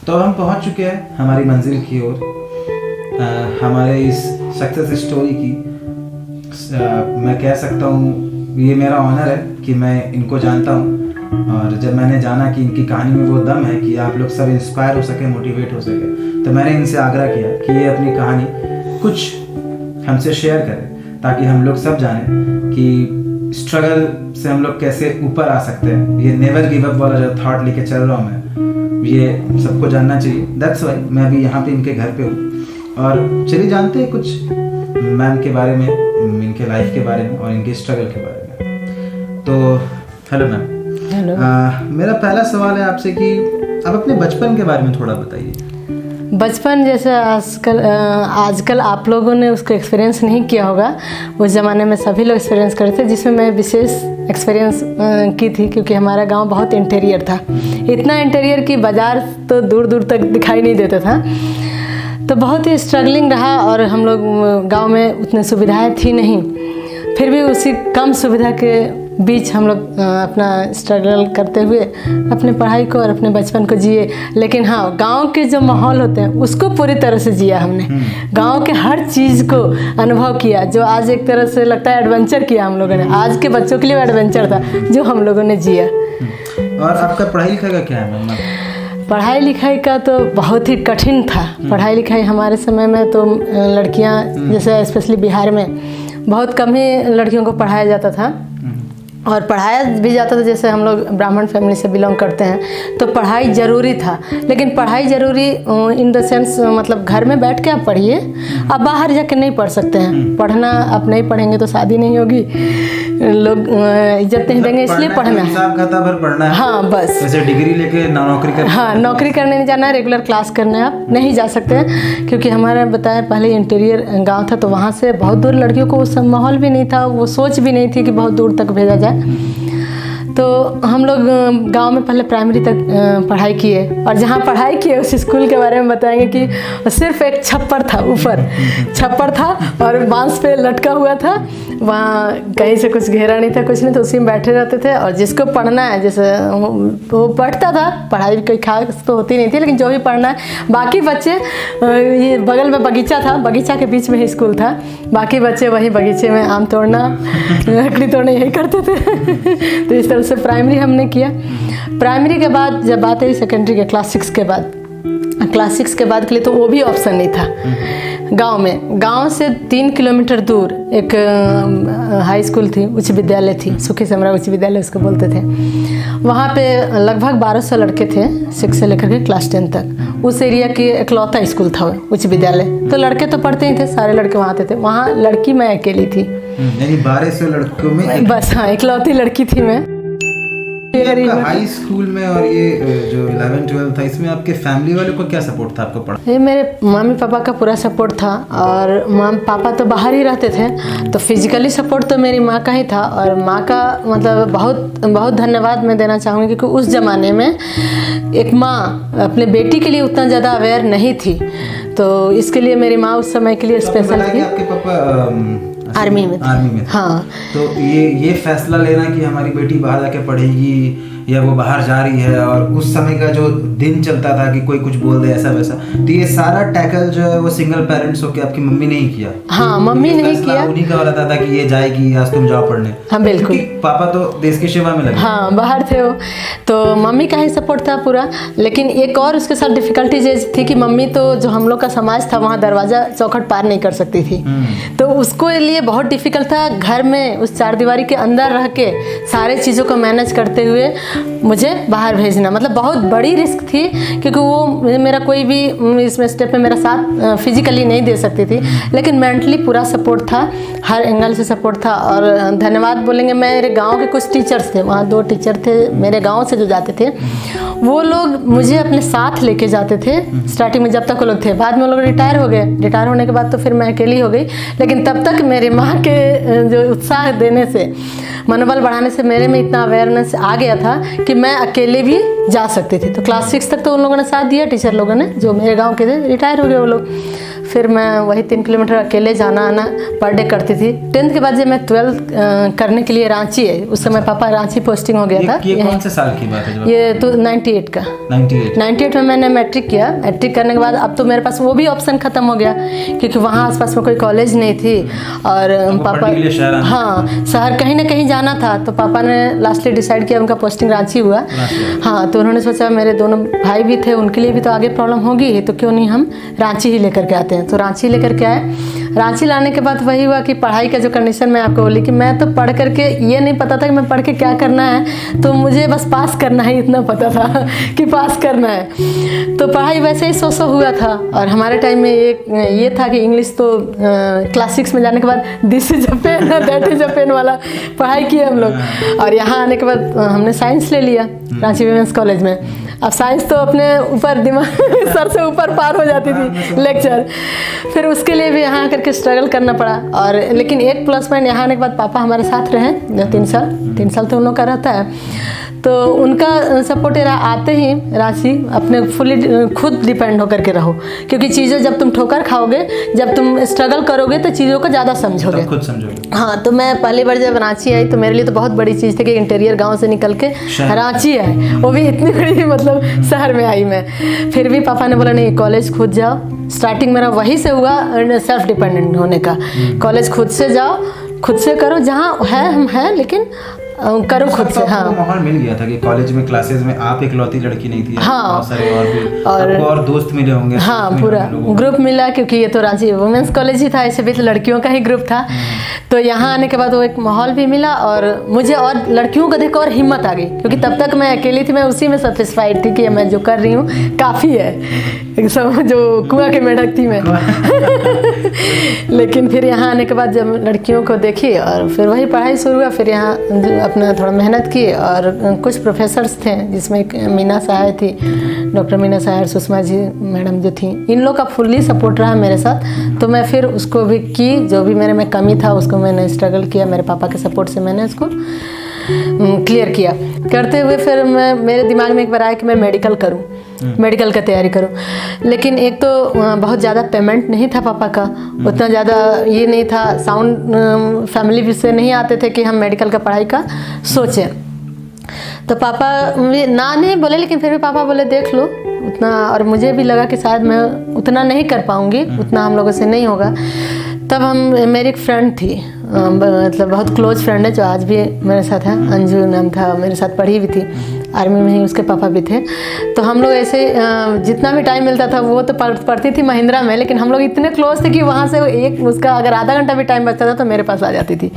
तो हम पहुंच चुके हैं हमारी मंजिल की ओर, हमारे इस सक्सेस स्टोरी की। मैं कह सकता हूँ ये मेरा ऑनर है कि मैं इनको जानता हूँ, और जब मैंने जाना कि इनकी कहानी में वो दम है कि आप लोग सब इंस्पायर हो सके, मोटिवेट हो सके, तो मैंने इनसे आग्रह किया कि ये अपनी कहानी कुछ हमसे शेयर करें, ताकि हम लोग सब जानें कि स्ट्रगल से हम लोग कैसे ऊपर आ सकते हैं। ये नेवर गिव अप वाला जो थॉट लेके चल रहा हूँ मैं, ये सबको जानना चाहिए। दैट्स वाई मैं अभी यहाँ पे इनके घर पे हूँ, और चलिए जानते हैं कुछ मैम के बारे में, इनके लाइफ के बारे में और इनके स्ट्रगल के बारे में। तो हेलो मैम। हेलो। मेरा पहला सवाल है आपसे कि आप अपने बचपन के बारे में थोड़ा बताइए। बचपन जैसे आजकल आप लोगों ने उसको एक्सपीरियंस नहीं किया होगा, उस ज़माने में सभी लोग एक्सपीरियंस करते थे, जिसमें मैं विशेष एक्सपीरियंस की थी, क्योंकि हमारा गांव बहुत इंटीरियर था। इतना इंटीरियर कि बाज़ार तो दूर दूर तक दिखाई नहीं देता था। तो बहुत ही स्ट्रगलिंग रहा, और हम लोग गांव में उतनी सुविधाएं थी नहीं, फिर भी उसी कम सुविधा के बीच हम लोग अपना स्ट्रगल करते हुए अपने पढ़ाई को और अपने बचपन को जिए। लेकिन हाँ, गांव के जो माहौल होते हैं उसको पूरी तरह से जिया हमने। गांव के हर चीज़ को अनुभव किया, जो आज एक तरह से लगता है एडवेंचर किया हम लोगों ने। आज के बच्चों के लिए एडवेंचर था जो हम लोगों ने जिया। और आपका पढ़ाई लिखाई का क्या है मैम? पढ़ाई लिखाई का तो बहुत ही कठिन था। पढ़ाई लिखाई हमारे समय में तो लड़कियां, जैसे स्पेशली बिहार में बहुत कम ही लड़कियों को पढ़ाया जाता था, और पढ़ाया भी जाता था। जैसे हम लोग ब्राह्मण फैमिली से बिलोंग करते हैं, तो पढ़ाई ज़रूरी था। लेकिन पढ़ाई ज़रूरी इन द सेंस, मतलब घर में बैठ के आप पढ़िए, आप बाहर जाके नहीं पढ़ सकते हैं। पढ़ना आप नहीं पढ़ेंगे तो शादी नहीं होगी, लोग इज्जत नहीं देंगे, इसलिए पढ़ना है। हिसाब किताब भर पढ़ना है। हाँ बस, जैसे डिग्री लेके नौकरी करना। हाँ, नौकरी करने नहीं जाना है, रेगुलर क्लास करने आप नहीं जा सकते हैं, क्योंकि हमारा बताया पहले इंटीरियर गांव था, तो वहाँ से बहुत दूर लड़कियों को उस माहौल भी नहीं था, वो सोच भी नहीं थी कि बहुत दूर तक भेजा जाए। तो हम लोग गांव में पहले प्राइमरी तक पढ़ाई किए, और जहाँ पढ़ाई किए उस स्कूल के बारे में बताएंगे कि सिर्फ एक छप्पर था, ऊपर छप्पर था और बांस पे लटका हुआ था। वहाँ कहीं से कुछ घेरा नहीं था, कुछ नहीं, तो उसी में बैठे रहते थे। और जिसको पढ़ना है, जैसे वो पढ़ता था, पढ़ाई कोई खास तो होती नहीं थी, लेकिन जो भी पढ़ना है, बाकी बच्चे, ये बगल में बगीचा था, बगीचा के बीच में ही स्कूल था, बाकी बच्चे वही बगीचे में आम तोड़ना, लकड़ी तोड़ना यही करते थे। तो इस तरह से प्राइमरी हमने किया। प्राइमरी के बाद जब बात आई सेकेंडरी के, क्लास 6 के बाद, क्लास 6 के बाद के लिए तो वो भी ऑप्शन नहीं था गांव में। गांव से 3 किलोमीटर दूर एक हाई स्कूल थी, उच्च विद्यालय थी, सुखी समरा उच्च विद्यालय उसको बोलते थे। वहाँ पे लगभग 1200 लड़के थे, 6 से लेकर के क्लास 10 तक। उस एरिया की इकलौता स्कूल था उच्च विद्यालय, तो लड़के तो पढ़ते ही थे, सारे लड़के वहाँ आते थे। वहाँ लड़की मैं अकेली थी, यानी 1200 लड़कों में बस। हाँ, इकलौती लड़की थी मैं। हाई स्कूल में, और ये जो 11-12 था, इसमें आपके फैमिली वालों को क्या सपोर्ट था आपको पढ़ा? ये मेरे मम्मी पापा का पूरा सपोर्ट था, और मम्मी पापा तो बाहर ही रहते थे, तो फिजिकली सपोर्ट तो मेरी माँ का ही था। और माँ का मतलब बहुत बहुत धन्यवाद मैं देना चाहूँगी, क्योंकि उस ज़माने में एक माँ अपने बेटी के लिए उतना ज़्यादा अवेयर नहीं थी, तो इसके लिए मेरी माँ उस समय के लिए स्पेशल थी। आपके पापा आर्मी में हाँ। तो ये फैसला लेना कि हमारी बेटी बाहर जाके पढ़ेगी या वो बाहर जा रही है, और उस समय का जो दिन चलता था कि कोई कुछ बोल दे ऐसा वैसा, तो ये सारा टैकल जो है वो सिंगल पेरेंट्स होके आपकी मम्मी ने ही किया? हाँ, मम्मी ने ही किया। उन्हीं का रहता था कि ये जाएगी, आज तुम जाओ पढ़ने। हाँ बिल्कुल। पापा तो देश की सेवा में लगे। हाँ, बाहर थे वो, तो मम्मी का ही सपोर्ट था पूरा। लेकिन एक और उसके साथ डिफिकल्टीज ये थी कि मम्मी तो, जो हम लोग का समाज था, वहाँ दरवाजा चौखट पार नहीं कर सकती थी, तो उसको लिए बहुत डिफिकल्ट था। घर में उस 4 दीवारी के अंदर रह के सारे चीज़ों को मैनेज करते हुए मुझे बाहर भेजना, मतलब बहुत बड़ी रिस्क थी, क्योंकि वो मेरा कोई भी इसमें स्टेप में मेरा साथ फिजिकली नहीं दे सकती थी, लेकिन मेंटली पूरा सपोर्ट था, हर एंगल से सपोर्ट था। और धन्यवाद बोलेंगे मेरे गांव के कुछ टीचर्स थे, वहाँ 2 टीचर थे मेरे गांव से जो जाते थे, वो लोग मुझे अपने साथ लेके जाते थे स्टार्टिंग में, जब तक वो लोग थे। बाद में वो लोग रिटायर हो गए, रिटायर होने के बाद तो फिर मैं अकेली हो गई, लेकिन तब तक मेरे माँ के जो उत्साह देने से, मनोबल बढ़ाने से मेरे में इतना अवेयरनेस आ गया था कि मैं अकेले भी जा सकती थी। तो क्लास 6 तक तो उन लोगों ने साथ दिया, टीचर लोगों ने, जो मेरे गांव के थे, रिटायर हो गए वो लोग। फिर मैं वही 3 किलोमीटर अकेले जाना आना पर डे करती थी। 10th के बाद जब मैं 12th करने के लिए रांची है, उस समय पापा रांची पोस्टिंग हो गया था। ये कौन से साल की बात है? ये तो 98 का। 98 में मैंने मैट्रिक किया। मैट्रिक करने के बाद अब तो मेरे पास वो भी ऑप्शन ख़त्म हो गया, क्योंकि वहाँ आसपास में कोई कॉलेज नहीं थी। और पापा, हाँ, शहर कहीं ना कहीं जाना था। तो पापा ने लास्टली डिसाइड किया, उनका पोस्टिंग रांची हुआ। हाँ, तो उन्होंने सोचा मेरे दोनों भाई भी थे, उनके लिए भी तो आगे प्रॉब्लम होगी, तो क्यों नहीं हम रांची ही लेकर के आते हैं। तो रांची लेकर के आए। रांची लाने के बाद वही हुआ कि पढ़ाई का जो कंडीशन मैं आपको बोली कि मैं तो पढ़ करके ये नहीं पता था कि मैं पढ़ के क्या करना है, तो मुझे बस पास करना है, इतना पता था कि पास करना है। तो पढ़ाई वैसे ही सो हुआ था। और हमारे टाइम में ये था कि इंग्लिश तो क्लास 6 में जाने के बाद this is a pen that is a pen वाला पढ़ाई किए हम लोग। और यहाँ आने के बाद हमने साइंस ले लिया रांची वीमेंस कॉलेज में। अब साइंस तो अपने ऊपर दिमाग सर से ऊपर पार हो जाती थी लेक्चर। फिर उसके लिए भी यहाँ करके स्ट्रगल करना पड़ा। और लेकिन एक प्लस पॉइंट, यहाँ आने के बाद पापा हमारे साथ रहे 3 साल तो उन लोग का रहता है। तो उनका सपोर्ट रहा। आते ही रांची अपने फुली खुद डिपेंड होकर के रहो, क्योंकि चीज़ें जब तुम ठोकर खाओगे, जब तुम स्ट्रगल करोगे तो चीज़ों को ज़्यादा समझोगे, खुद समझोगे। हाँ, तो मैं पहली बार जब रांची आई तो मेरे लिए तो बहुत बड़ी चीज़ थी कि इंटीरियर गांव से निकल के रांची आई, वो भी इतनी बड़ी मतलब शहर में आई मैं। फिर भी पापा ने बोला नहीं, कॉलेज खुद जाओ। स्टार्टिंग मेरा वहीं से हुआ सेल्फ डिपेंडेंट होने का। कॉलेज खुद से जाओ, खुद से करो, जहाँ है हम हैं, लेकिन करो खुद से। हाँ, माहौल मिल गया था कि कॉलेज में क्लासेस में आप इकलौती लड़की नहीं थी। हाँ, बहुत सारे और दोस्त मिले होंगे। हाँ, पूरा ग्रुप मिला, क्योंकि ये तो रांची वुमेंस कॉलेज ही था, ऐसे भी तो लड़कियों का ही ग्रुप था। तो यहाँ आने के बाद वो एक माहौल भी मिला और मुझे और लड़कियों को देख और हिम्मत आ गई, क्योंकि तब तक मैं अकेली थी। मैं उसी में सेटिस्फाइड थी कि मैं जो कर रही हूँ काफ़ी है, सब जो कुआं के मेढक थी मैं। लेकिन फिर यहाँ आने के बाद जब लड़कियों को देखी और फिर वही पढ़ाई शुरू हुआ। फिर यहाँ अपना थोड़ा मेहनत की और कुछ प्रोफेसर्स थे, जिसमें एक मीना सहाय थी, डॉक्टर मीना सहाय, सुषमा जी मैडम जो थी, इन लोग का फुल्ली सपोर्ट रहा मेरे साथ। तो मैं फिर उसको भी की, जो भी मेरे में कमी था उसको मैंने स्ट्रगल किया, मेरे पापा के सपोर्ट से मैंने उसको क्लियर किया। करते हुए फिर मेरे दिमाग में एक बार आया कि मैं मेडिकल करूं, मेडिकल का तैयारी करूं। लेकिन एक तो बहुत ज़्यादा पेमेंट नहीं था पापा का, उतना ज़्यादा ये नहीं था, साउंड फैमिली से नहीं आते थे कि हम मेडिकल का पढ़ाई का सोचें। तो पापा भी ना नहीं बोले, लेकिन फिर भी पापा बोले देख लो उतना। और मुझे भी लगा कि शायद मैं उतना नहीं कर पाऊँगी, उतना हम लोगों से नहीं होगा। तब मेरी एक फ्रेंड थी, मतलब बहुत क्लोज फ्रेंड है, जो आज भी मेरे साथ है, अंजू नाम था, मेरे साथ पढ़ी भी थी, आर्मी में ही उसके पापा भी थे। तो हम लोग ऐसे जितना भी टाइम मिलता था, वो तो पढ़ती थी महिंद्रा में, लेकिन हम लोग इतने क्लोज थे कि वहाँ से एक उसका अगर आधा घंटा भी टाइम बचता था तो मेरे पास आ जाती थी,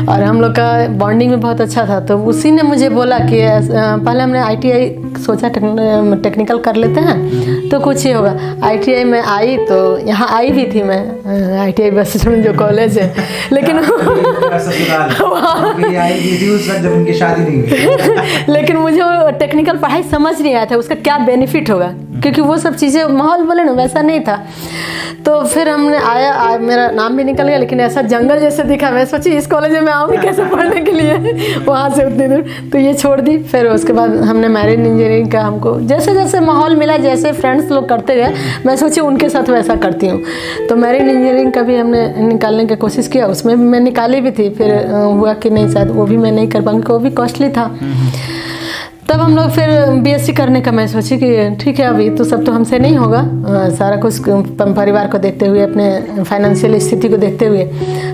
और हम लोग का बॉन्डिंग भी बहुत अच्छा था। तो उसी ने मुझे बोला कि पहले हमने ITI सोचा, टेक्निकल कर लेते हैं तो कुछ ही होगा। ITI में आई, तो यहाँ आई भी थी मैं, ITI बस जो कॉलेज है, लेकिन लेकिन मुझे टेक्निकल पढ़ाई समझ नहीं आया था उसका क्या बेनिफिट होगा, क्योंकि वो सब चीज़ें माहौल बोले ना वैसा नहीं था। तो फिर हमने आया, मेरा नाम भी निकल गया, लेकिन ऐसा जंगल जैसे दिखा, मैं सोची इस कॉलेज में मैं आऊँगी कैसे पढ़ने के लिए वहाँ से उतनी दूर, तो ये छोड़ दी। फिर उसके बाद हमने मैरिन इंजीनियरिंग का, हमको जैसे जैसे माहौल मिला, जैसे फ्रेंड्स लोग करते गए, मैं सोची उनके साथ वैसा करती हूँ। तो मैरिन इंजीनियरिंग का भी हमने निकालने की कोशिश किया, उसमें भी मैं निकाली भी थी। फिर हुआ कि नहीं, शायद वो भी मैं नहीं कर पाऊँगी, वो भी कॉस्टली था। तब हम लोग फिर BSc करने का मैं सोची कि ठीक है, अभी तो सब तो हमसे नहीं होगा, सारा कुछ परिवार को देखते हुए, अपने फाइनेंशियल स्थिति को देखते हुए,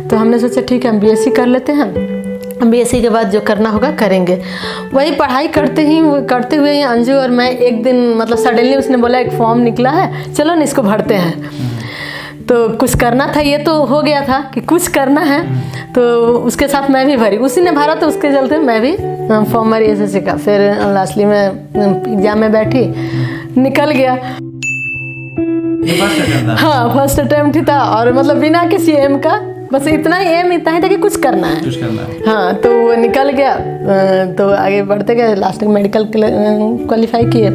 तो हमने सोचा ठीक है हम BSc कर लेते हैं, BSc के बाद जो करना होगा करेंगे। वही पढ़ाई करते हुए अंजू और मैं एक दिन, मतलब सडनली उसने बोला एक फॉर्म निकला है, चलो ना इसको भरते हैं। तो कुछ करना था, ये तो हो गया था कि कुछ करना है, तो उसके साथ मैं भी भरी, उसी ने भरा, तो उसके चलते मैं भी फॉर्म भरी SSC का। फिर लास्टली में एग्जाम में बैठी, निकल गया। हाँ, फर्स्ट अटेम्प्ट ही था, और मतलब बिना किसी एम का, बस इतना ही एम इतना ही था कि कुछ करना है। हाँ, तो वो निकल गया। तो आगे बढ़ते गए, लास्ट में मेडिकल क्वालिफाई किए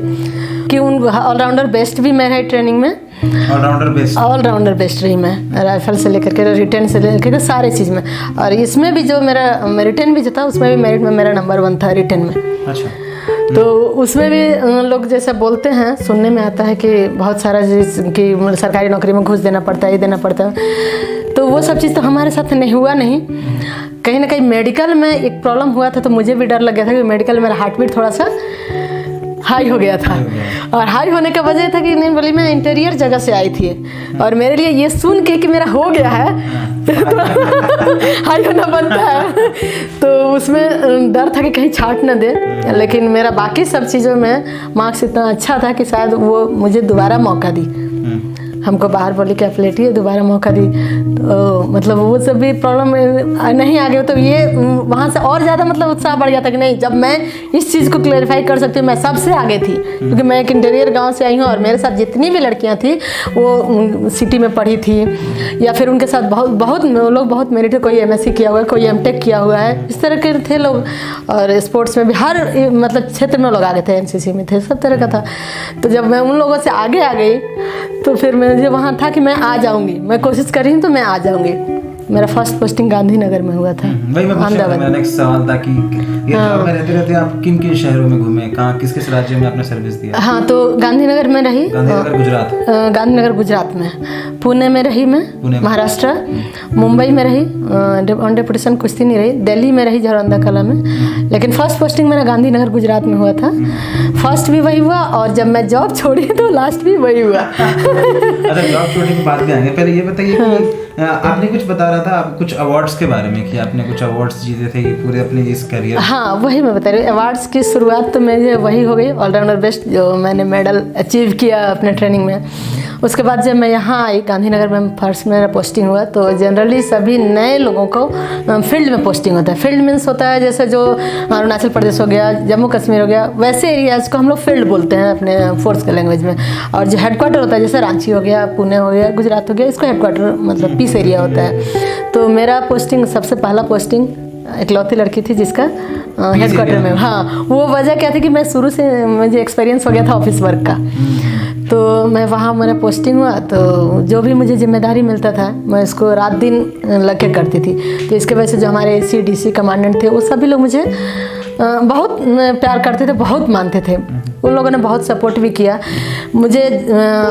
कि उन ऑलराउंडर बेस्ट भी मैं रही ट्रेनिंग में, ऑलराउंडर बेस्ट रही मैं, राइफल से लेकर के रिटर्न से लेकर के सारे चीज़ में। और इसमें भी जो मेरा रिटर्न भी जो था, उसमें भी मेरिट में मेरा नंबर 1 था रिटर्न में। अच्छा। तो उसमें भी लोग जैसा बोलते हैं, सुनने में आता है कि बहुत सारा कि सरकारी नौकरी में घूस देना पड़ता है, ये देना पड़ता है। तो वो सब चीज़ तो हमारे साथ नहीं हुआ नहीं। कहीं ना कहीं मेडिकल में एक प्रॉब्लम हुआ था, तो मुझे भी डर लग गया था कि मेडिकल में मेरा हार्ट बीट थोड़ा सा हाई हो गया था। और हाई होने का वजह था कि नहीं, बोली मैं इंटीरियर जगह से आई थी, और मेरे लिए ये सुन के कि मेरा हो गया है तो हाई होना बनता है, तो उसमें डर था कि कहीं छाट ना दे। लेकिन मेरा बाकी सब चीज़ों में मार्क्स इतना अच्छा था कि शायद वो मुझे दोबारा मौका दी। हमको बाहर बोली कि आप लेटिए, दोबारा मौका दी। तो मतलब वो सब भी प्रॉब्लम नहीं आ गया, तो ये वहाँ से और ज़्यादा मतलब उत्साह बढ़ गया था कि नहीं, जब मैं इस चीज़ को क्लैरिफाई कर सकती हूँ, मैं सबसे आगे थी। क्योंकि मैं एक इंटीरियर गांव से आई हूँ, और मेरे साथ जितनी भी लड़कियाँ थी वो सिटी में पढ़ी थी, या फिर उनके साथ बहुत लोग बहुत मेरिट है, कोई MSc किया हुआ है, कोई M.Tech किया हुआ है, इस तरह के थे लोग। और स्पोर्ट्स में भी हर मतलब क्षेत्र में लोग आगे थे, NCC में थे, सब तरह का था। तो जब मैं उन लोगों से आगे आ गई, तो फिर मुझे वहाँ था कि मैं आ जाऊँगी, मैं कोशिश कर रही हूँ तो मैं आ जाऊँगी। मेरा फर्स्ट पोस्टिंग गांधीनगर में हुआ था। वही मैं पूछा, मेरा नेक्स्ट सवाल था कि ये जॉब में रहते रहते आप किन किन शहरों में घूमे, कहाँ किस किस राज्य में आपने सर्विस दिया? हाँ, तो गांधीनगर में रही, गांधीनगर गुजरात, गांधीनगर गुजरात में, पुणे में रही मैं, महाराष्ट्र, मुंबई में रही, ऑन डेपुटेशन कुश्ती नहीं रही, दिल्ली में रही झरौंदा कला में। लेकिन फर्स्ट पोस्टिंग मेरा गांधीनगर गुजरात में हुआ था। फर्स्ट भी वही हुआ, और जब मैं जॉब छोड़ी तो लास्ट भी वही हुआ। अच्छा, जॉब छोड़ने की बात भी आएंगे, पहले ये बताइए कि आपने कुछ बता रहा था आप कुछ अवार्ड्स के बारे में, कि आपने कुछ अवार्ड्स जीते थे पूरे अपने इस करियर। हाँ, वही मैं बता रही हूँ। अवार्ड्स की शुरुआत तो मेरे वही हो गई, ऑलराउंडर बेस्ट, जो मैंने मेडल अचीव किया अपने ट्रेनिंग में। उसके बाद जब मैं यहाँ आई गांधीनगर में, फर्स्ट मेरा पोस्टिंग हुआ, तो जनरली सभी नए लोगों को फील्ड में पोस्टिंग होता है। फील्ड मीन्स होता है जैसे जो अरुणाचल प्रदेश हो गया, जम्मू कश्मीर हो गया, वैसे एरियाज को हम लोग फील्ड बोलते हैं अपने फोर्स के लैंग्वेज में। और जो हेडक्वार्टर होता है, जैसे रांची हो गया, पुणे हो गया, गुजरात हो गया, इसको हेडक्वार्टर मतलब पीस एरिया होता है। तो मेरा पोस्टिंग, सबसे पहला पोस्टिंग, इकलौती लड़की थी जिसका हेडक्वार्टर में। हाँ, वो वजह क्या थी कि मैं शुरू से मुझे एक्सपीरियंस हो गया था ऑफिस वर्क का, तो मैं वहाँ मेरा पोस्टिंग हुआ, तो जो भी मुझे जिम्मेदारी मिलता था मैं इसको रात दिन लग के करती थी। तो इसके वजह से जो हमारे AC/DC कमांडेंट थे, वो सभी लोग मुझे बहुत प्यार करते थे, बहुत मानते थे। उन लोगों ने बहुत सपोर्ट भी किया मुझे।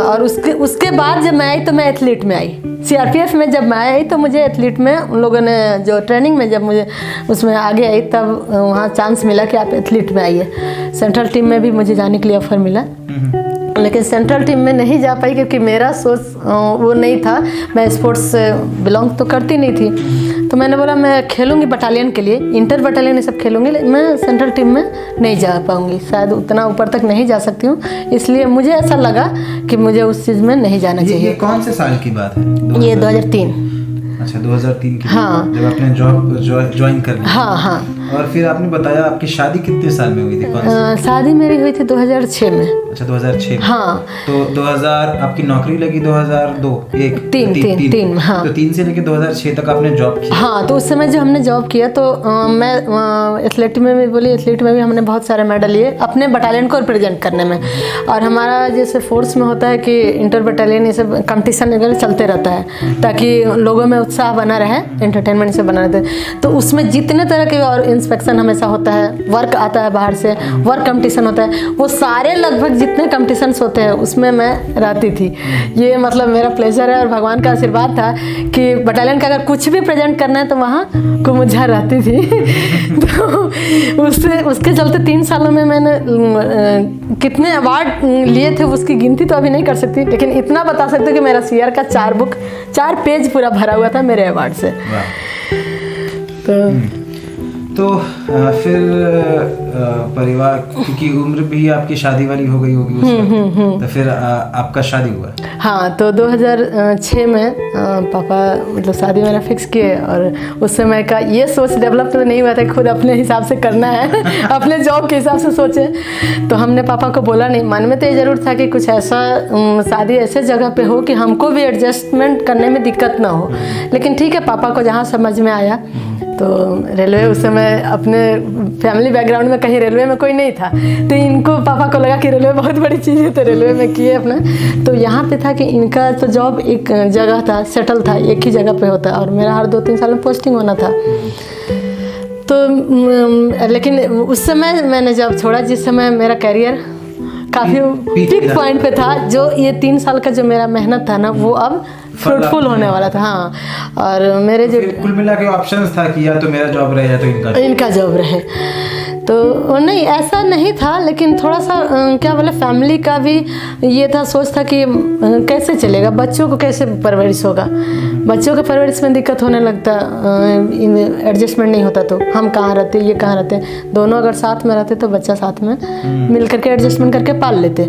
और उसके बाद जब मैं आई तो मैं एथलीट में आई। CRPF में जब मैं आई तो मुझे एथलीट में उन लोगों ने जो ट्रेनिंग में जब मुझे उसमें आगे आई, तब वहाँ चांस मिला कि आप एथलीट में आइए। सेंट्रल टीम में भी मुझे जाने के लिए ऑफर मिला, लेकिन सेंट्रल टीम में नहीं जा पाई क्योंकि मेरा सोच वो नहीं था। मैं स्पोर्ट्स से बिलोंग तो करती नहीं थी, तो मैंने बोला मैं खेलूँगी बटालियन के लिए, इंटर बटालियन ये सब खेलूँगी, मैं सेंट्रल टीम में नहीं जा पाऊँगी, शायद उतना ऊपर तक नहीं जा सकती हूँ। इसलिए मुझे ऐसा लगा कि मुझे उस चीज़ में नहीं जाना चाहिए। ये कौन से साल की बात है? ये 2003। अच्छा, 2003 की। हाँ, जब आपने जॉब ज्वाइन कर लिया। हाँ हाँ। और फिर आपने बताया आपकी शादी कितने साल में हुई थी? शादी मेरी हुई थी 2006 में। अच्छा, 2006 में। हाँ, तो 2000 आपकी नौकरी लगी 2002 तीन। हाँ, तो 3 से लेकर 2006 तक आपने जॉब की। हाँ, तो उस समय जो हमने जॉब किया, तो मैं एथलेट में भी बोली, एथलीट में भी हमने बहुत सारे मेडल लिए अपने बटालियन को रिप्रेजेंट करने में। और हमारा जैसे फोर्स में होता है कि इंटर बटालियन ये सब कंपटीशन वगैरह चलते रहता है, ताकि लोगों में उत्साह बना रहे, एंटरटेनमेंट से बना रहता। तो उसमें जितने तरह के और इंस्पेक्शन हमेशा होता है, वर्क आता है बाहर से, वर्क कंपटीशन होता है, वो सारे लगभग जितने कंपटीशंस होते हैं उसमें मैं रहती थी। ये मतलब मेरा प्लेजर है और भगवान का आशीर्वाद था कि बटालियन का अगर कुछ भी प्रेजेंट करना है तो वहाँ कुमुझा रहती थी। तो उसके चलते 3 सालों में मैंने कितने अवार्ड लिए थे उसकी गिनती तो अभी नहीं कर सकती, लेकिन इतना बता सकती हूँ कि मेरा CR का 4 पेज पूरा भरा हुआ था मेरे अवार्ड से। तो फिर परिवार, क्योंकि उम्र भी आपकी शादी वाली हो गई होगी उसमें, तो फिर आपका शादी हुआ? हाँ, तो 2006 में पापा मतलब शादी मेरा फिक्स किए, और उस समय का ये सोच डेवलप तो नहीं हुआ था खुद अपने हिसाब से करना है, अपने जॉब के हिसाब से सोचे। तो हमने पापा को बोला नहीं, मन में तो ये ज़रूर था कि कुछ ऐसा शादी ऐसे जगह पे हो कि हमको भी एडजस्टमेंट करने में दिक्कत ना हो। लेकिन ठीक है, पापा को जहाँ समझ में आया, तो रेलवे उस समय अपने फैमिली बैकग्राउंड में कहीं रेलवे में कोई नहीं था, तो इनको पापा को लगा कि रेलवे बहुत बड़ी चीज़ है, तो रेलवे में किए अपना। तो यहाँ पे था कि इनका तो जॉब एक जगह था, सेटल था, एक ही जगह पे होता, और मेरा हर 2-3 साल में पोस्टिंग होना था। तो लेकिन उस समय मैंने जब छोड़ा, जिस समय मेरा करियर काफ़ी पीक पॉइंट पे था, जो ये 3 साल का जो मेरा मेहनत था ना, वो अब फ्रूटफुल होने वाला था। हाँ, और मेरे जो कुल मिला के ऑप्शंस था कि या तो मेरा जॉब रहे या तो इनका जॉब रहे, तो नहीं ऐसा नहीं था, लेकिन थोड़ा सा क्या बोले, फैमिली का भी ये था, सोच था कि कैसे चलेगा, बच्चों को कैसे परवरिश होगा, बच्चों के परवरिश में दिक्कत होने लगता, एडजस्टमेंट नहीं होता, तो हम कहाँ रहते, ये कहाँ रहते, दोनों अगर साथ में रहते तो बच्चा साथ में मिल करके एडजस्टमेंट करके पाल लेते,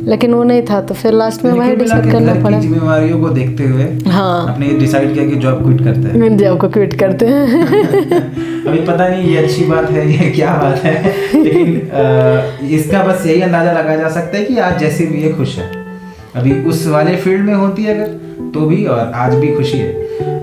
लेकिन वो नहीं था, तो फिर लास्ट में वही डिसाइड करना पड़ा। जिम्मेवारियों को देखते हुए हाँ, आपने डिसाइड किया कि जॉब क्विट करते हैं। जॉब को क्विट करते हैं। अभी पता नहीं ये अच्छी बात है, ये क्या बात है, लेकिन इसका बस यही अंदाजा लगाया जा सकता है कि आज जैसे भी ये खुश है। अभी उस वाले फील्ड में होती है अगर तो भी, और आज भी खुशी है।